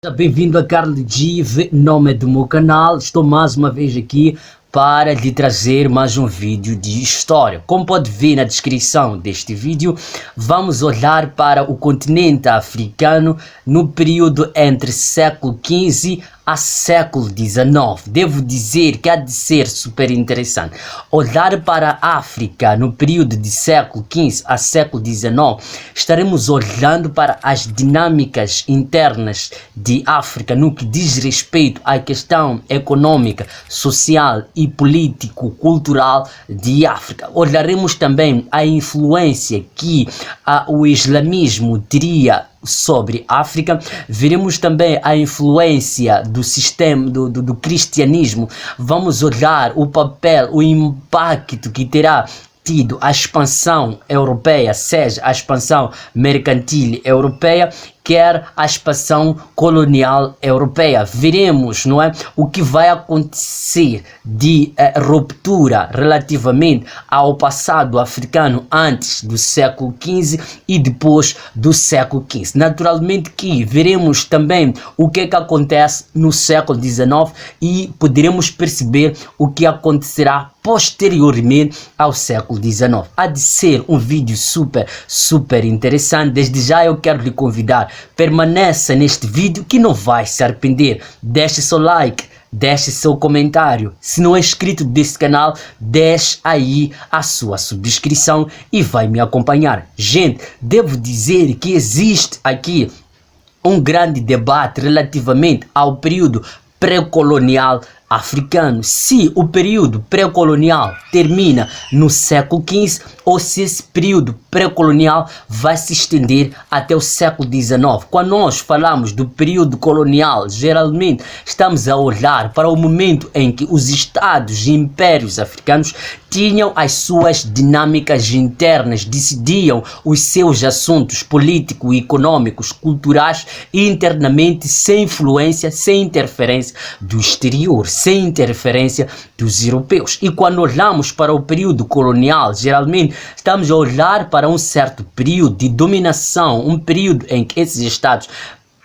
Seja bem-vindo a Carl G, nome do meu canal. Estou mais uma vez aqui para lhe trazer mais um vídeo de história. Como pode ver na descrição deste vídeo, vamos olhar para o continente africano no período entre século XV a século XIX. Devo dizer que há de ser super interessante. Olhar para a África no período de século XV a século XIX, estaremos olhando para as dinâmicas internas de África no que diz respeito à questão econômica, social e político-cultural de África. Olharemos também a influência que o islamismo teria sobre a África. Veremos também a influência do sistema do cristianismo. Vamos olhar o papel, o impacto que terá tido a expansão europeia, seja a expansão mercantil europeia, quer a expansão colonial europeia. Veremos, não é, o que vai acontecer de ruptura relativamente ao passado africano antes do século XV e depois do século XV. Naturalmente que veremos também o que é que acontece no século XIX e poderemos perceber o que acontecerá posteriormente ao século XIX. Há de ser um vídeo super interessante. Desde já eu quero lhe convidar, permaneça neste vídeo que não vai se arrepender. Deixe seu like, deixe seu comentário. Se não é inscrito deste canal, deixe aí a sua subscrição e vai me acompanhar. Gente, devo dizer que existe aqui um grande debate relativamente ao período pré-colonial africano, se o período pré-colonial termina no século XV ou se esse período pré-colonial vai se estender até o século XIX. Quando nós falamos do período colonial, geralmente estamos a olhar para o momento em que os estados e impérios africanos tinham as suas dinâmicas internas, decidiam os seus assuntos políticos, econômicos, culturais internamente, sem influência, sem interferência do exterior, sem interferência dos europeus. E quando olhamos para o período colonial, geralmente estamos a olhar para um certo período de dominação, um período em que esses estados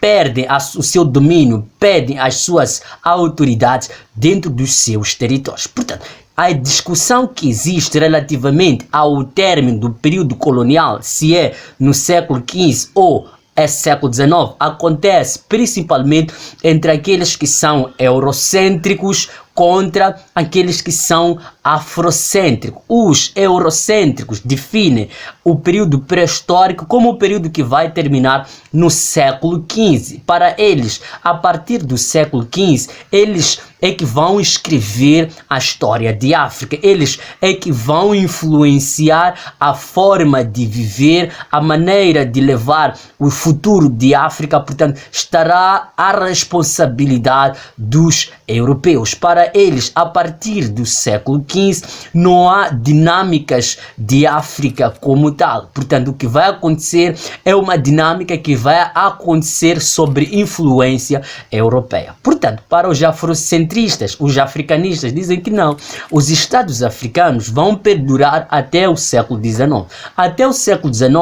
perdem o seu domínio, perdem as suas autoridades dentro dos seus territórios. Portanto, a discussão que existe relativamente ao término do período colonial, se é no século XV ou é século XIX, acontece principalmente entre aqueles que são eurocêntricos contra aqueles que são afrocêntricos. Os eurocêntricos definem o período pré-histórico como o período que vai terminar no século XV. Para eles, a partir do século XV, eles é que vão escrever a história de África. Eles é que vão influenciar a forma de viver, a maneira de levar o futuro de África. Portanto, estará a responsabilidade dos europeus. Para eles, a partir do século XV, não há dinâmicas de África como tal. Portanto, o que vai acontecer é uma dinâmica que vai acontecer sobre influência europeia. Portanto, para os afrocentristas, os africanistas dizem que não. Os estados africanos vão perdurar até o século XIX. Até o século XIX,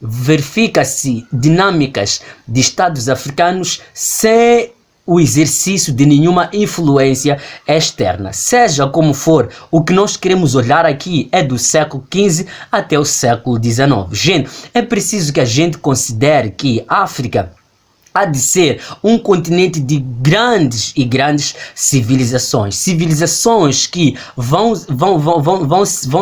verifica-se dinâmicas de estados africanos sem o exercício de nenhuma influência externa. Seja como for, o que nós queremos olhar aqui é do século XV até o século XIX. Gente, é preciso que a gente considere que a África há de ser um continente de grandes civilizações. Civilizações que vão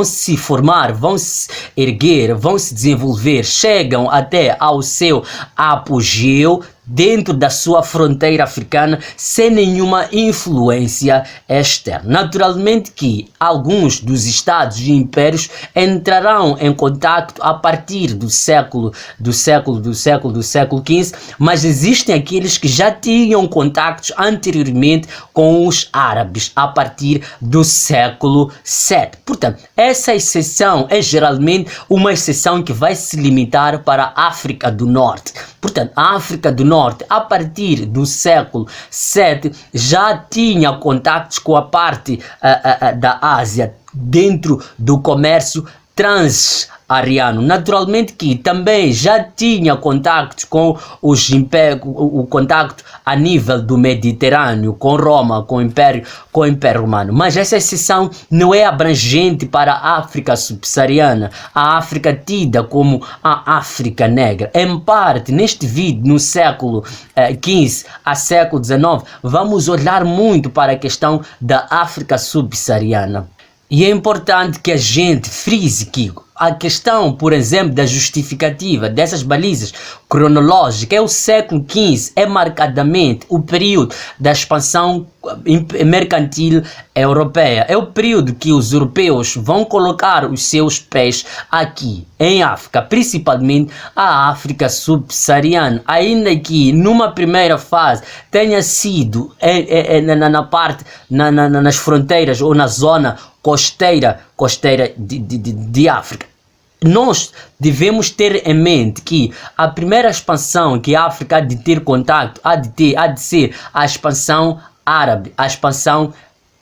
se formar, vão se erguer, vão se desenvolver, chegam até ao seu apogeu dentro da sua fronteira africana sem nenhuma influência externa. Naturalmente que alguns dos estados e impérios entrarão em contato a partir do século XV, mas existem aqueles que já tinham contactos anteriormente com os árabes a partir do século VII. Portanto, essa exceção é geralmente uma exceção que vai se limitar para a África do Norte. Portanto, a África do Norte, a partir do século VII, já tinha contactos com a parte da Ásia dentro do comércio transariano. Naturalmente que também já tinha contactos com o contacto a nível do Mediterrâneo, com Roma, com o Império Romano. Mas essa exceção não é abrangente para a África subsaariana, a África tida como a África negra. Em parte, neste vídeo, no século XV a século XIX, vamos olhar muito para a questão da África subsaariana. E é importante que a gente frise que a questão, por exemplo, da justificativa dessas balizas cronológicas é o século XV, é marcadamente o período da expansão mercantil europeia. É o período que os europeus vão colocar os seus pés aqui, em África, principalmente a África subsaariana. Ainda que numa primeira fase tenha sido nas fronteiras ou na zona costeira de África. Nós devemos ter em mente que a primeira expansão que a África há de ter contato, há de ser a expansão árabe, a expansão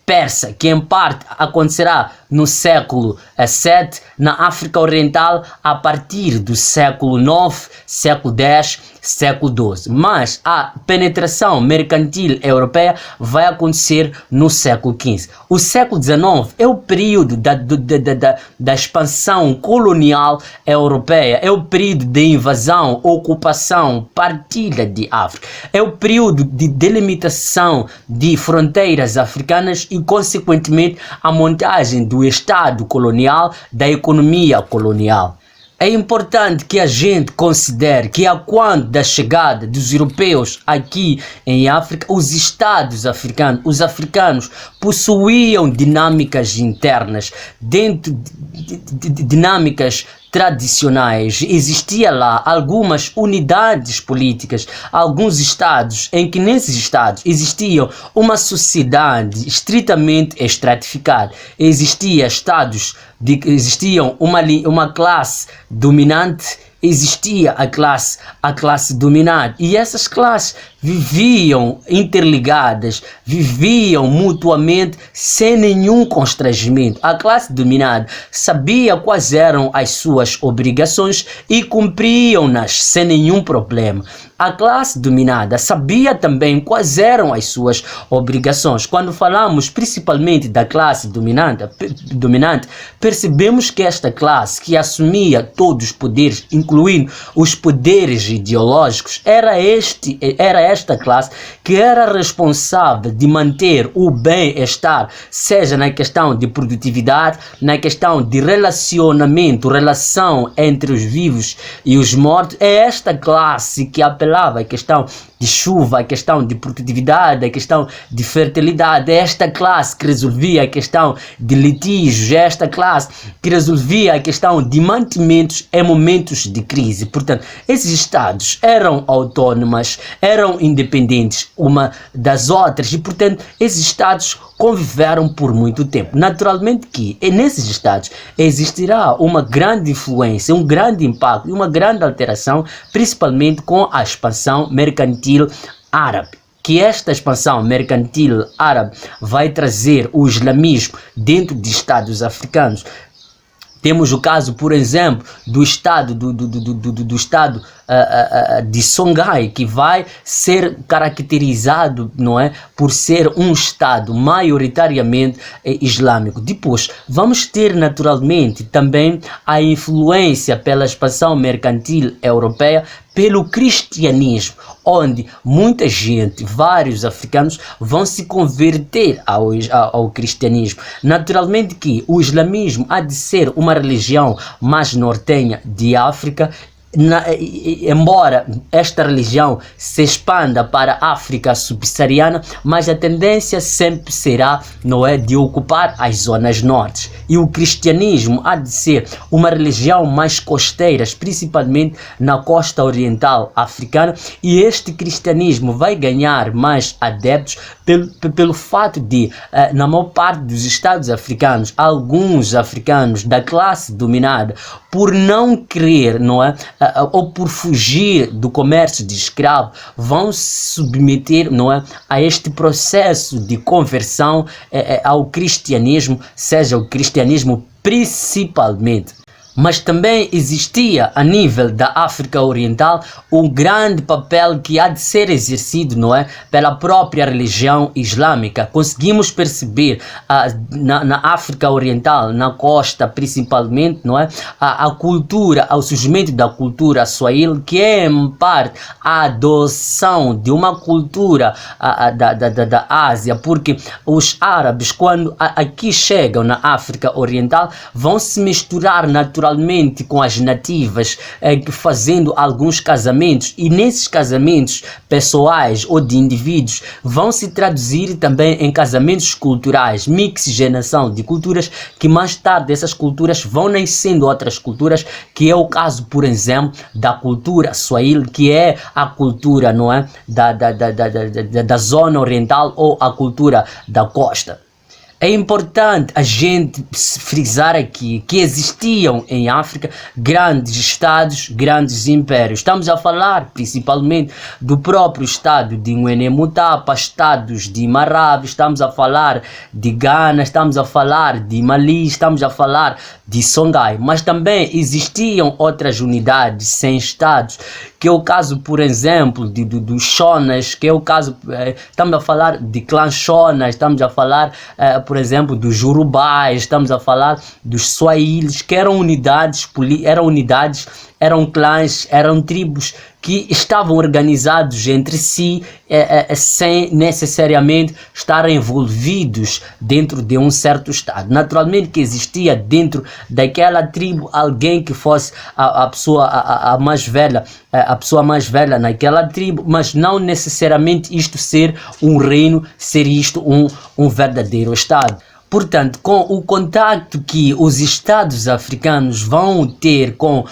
persa, que em parte acontecerá no século VII, na África Oriental, a partir do século IX, século X, século XII. Mas a penetração mercantil europeia vai acontecer no século XV. O século XIX é o período da expansão colonial europeia, é o período de invasão, ocupação, partilha de África. É o período de delimitação de fronteiras africanas e, consequentemente, a montagem do Estado colonial, da economia colonial. É importante que a gente considere que, a quando da chegada dos europeus aqui em África, os estados africanos, os africanos, possuíam dinâmicas internas, dentro de dinâmicas tradicionais. Existia lá algumas unidades políticas, alguns estados em que nesses estados existia uma sociedade estritamente estratificada. Existiam uma classe dominante, existia a classe dominada, e essas classes viviam interligadas, viviam mutuamente sem nenhum constrangimento. A classe dominada sabia quais eram as suas obrigações e cumpriam-nas sem nenhum problema. A classe dominada sabia também quais eram as suas obrigações. Quando falamos principalmente da classe dominante, percebemos que esta classe, que assumia todos os poderes, incluindo os poderes ideológicos, era esta classe que era responsável de manter o bem-estar, seja na questão de produtividade, na questão de relacionamento, relação entre os vivos e os mortos. É esta classe que apelava à questão de chuva, a questão de produtividade, a questão de fertilidade. É esta classe que resolvia a questão de litígios, é esta classe que resolvia a questão de mantimentos em momentos de crise. Portanto, esses estados eram autônomas, eram independentes uma das outras e, portanto, esses estados conviveram por muito tempo. Naturalmente que nesses estados existirá uma grande influência, um grande impacto e uma grande alteração, principalmente com a expansão mercantil árabe. Que esta expansão mercantil árabe vai trazer o islamismo dentro de estados africanos. Temos o caso, por exemplo, do estado de Songhai, que vai ser caracterizado, não é, por ser um estado maioritariamente islâmico. Depois, vamos ter naturalmente também a influência pela expansão mercantil europeia pelo cristianismo, onde muita gente, vários africanos, vão se converter ao cristianismo. Naturalmente que o islamismo há de ser uma religião mais nortenha de África, embora esta religião se expanda para a África subsaariana, mas a tendência sempre será, não é, de ocupar as zonas norte. E o cristianismo há de ser uma religião mais costeira, principalmente na costa oriental africana, e este cristianismo vai ganhar mais adeptos pelo fato de, na maior parte dos estados africanos, alguns africanos da classe dominada, por não querer, não é, ou por fugir do comércio de escravo, vão se submeter, não é, a este processo de conversão ao cristianismo, seja o cristianismo principalmente. Mas também existia a nível da África Oriental um grande papel que há de ser exercido, não é, pela própria religião islâmica. Conseguimos perceber na África Oriental, na costa principalmente, não é, a cultura, o surgimento da cultura swahili, que é em parte a adoção de uma cultura da Ásia, porque os árabes, quando aqui chegam na África Oriental, vão se misturar naturalmente com as nativas, fazendo alguns casamentos, e nesses casamentos pessoais ou de indivíduos vão se traduzir também em casamentos culturais, mixigenação de culturas, que mais tarde essas culturas vão nascendo outras culturas, que é o caso, por exemplo, da cultura swahili, que é a cultura, não é, da zona oriental, ou a cultura da costa. É importante a gente frisar aqui que existiam em África grandes estados, grandes impérios. Estamos a falar principalmente do próprio estado de Nguenemutapa, estados de Marravi, estamos a falar de Ghana, estamos a falar de Mali, estamos a falar de Songhai. Mas também existiam outras unidades sem estados, que é o caso, por exemplo, dos Shonas, que é o caso, estamos a falar de clã Shona, estamos a falar, por exemplo, dos Urubais, estamos a falar dos Swahilis, que eram eram clãs, eram tribos que estavam organizados entre si, sem necessariamente estar envolvidos dentro de um certo estado. Naturalmente que existia dentro daquela tribo alguém que fosse a pessoa mais velha, a pessoa mais velha naquela tribo, mas não necessariamente isto ser um reino, ser isto um verdadeiro estado. Portanto, com o contacto que os estados africanos vão ter com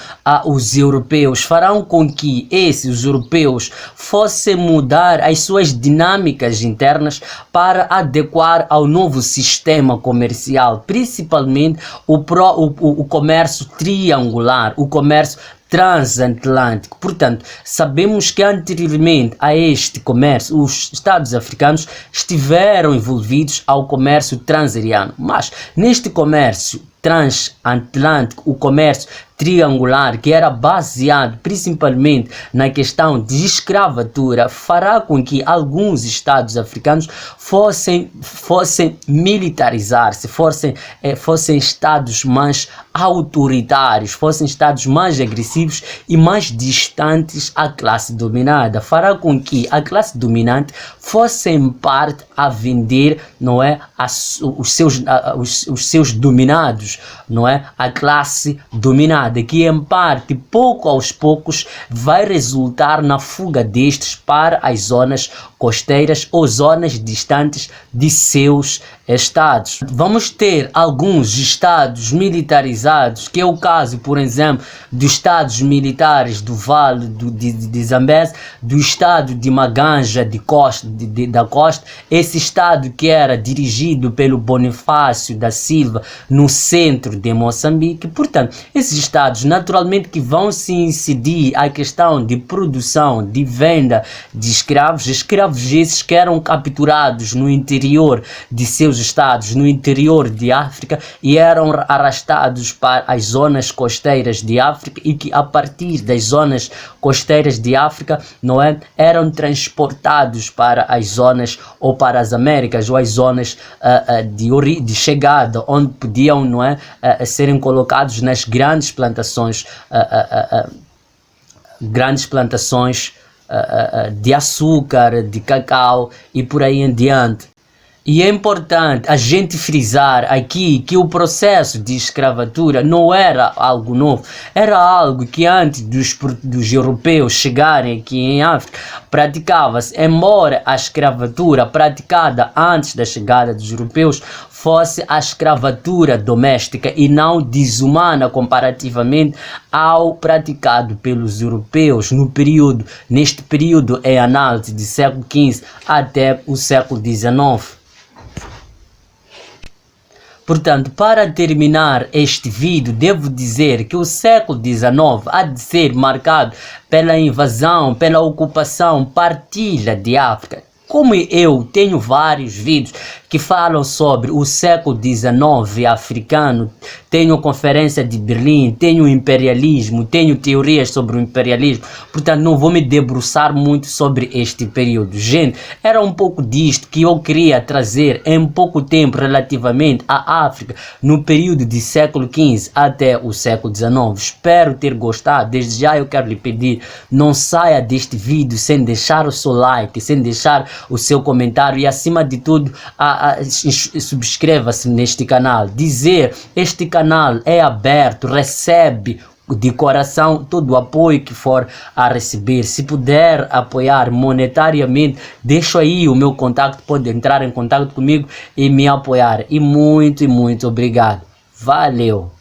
os europeus, farão com que os europeus fossem mudar as suas dinâmicas internas para adequar ao novo sistema comercial, principalmente o comércio triangular, o comércio transatlântico. Portanto, sabemos que anteriormente a este comércio, os estados africanos estiveram envolvidos ao comércio transariano, mas neste comércio transatlântico, o comércio triangular, que era baseado principalmente na questão de escravatura, fará com que alguns estados africanos fossem militarizar-se, fossem estados mais autoritários, fossem estados mais agressivos e mais distantes à classe dominada. Fará com que a classe dominante fosse em parte a vender, não é, os seus dominados, não é, a classe dominada, que em parte, pouco aos poucos, vai resultar na fuga destes para as zonas costeiras ou zonas distantes de seus estados. Vamos ter alguns estados militarizados, que é o caso, por exemplo, dos estados militares do Vale de Zambeze, do estado de Maganja da Costa, esse estado que era dirigido pelo Bonifácio da Silva no centro de Moçambique. Portanto, esses estados naturalmente que vão se incidir a questão de produção, de venda de escravos esses que eram capturados no interior de seus estados, no interior de África, e eram arrastados para as zonas costeiras de África, e que a partir das zonas costeiras de África, não é, eram transportados para as zonas ou para as Américas, ou as zonas de chegada, onde podiam, não é, serem colocados nas grandes plantações de açúcar, de cacau e por aí em diante. E é importante a gente frisar aqui que o processo de escravatura não era algo novo, era algo que antes dos europeus chegarem aqui em África praticava-se, embora a escravatura praticada antes da chegada dos europeus fosse a escravatura doméstica e não desumana comparativamente ao praticado pelos europeus neste período em análise de século XV até o século XIX. Portanto, para terminar este vídeo, devo dizer que o século XIX há de ser marcado pela invasão, pela ocupação, partilha de África. Como eu tenho vários vídeos que falam sobre o século XIX africano. Tenho Conferência de Berlim, tenho imperialismo, tenho teorias sobre o imperialismo, portanto não vou me debruçar muito sobre este período. Gente, era um pouco disto que eu queria trazer em pouco tempo relativamente à África, no período de século XV até o século XIX. Espero ter gostado. Desde já eu quero lhe pedir, não saia deste vídeo sem deixar o seu like, sem deixar o seu comentário e acima de tudo subscreva-se neste canal. Dizer, este canal é aberto, recebe de coração todo o apoio que for a receber. Se puder apoiar monetariamente, deixo aí o meu contato, pode entrar em contato comigo e me apoiar. E muito obrigado. Valeu!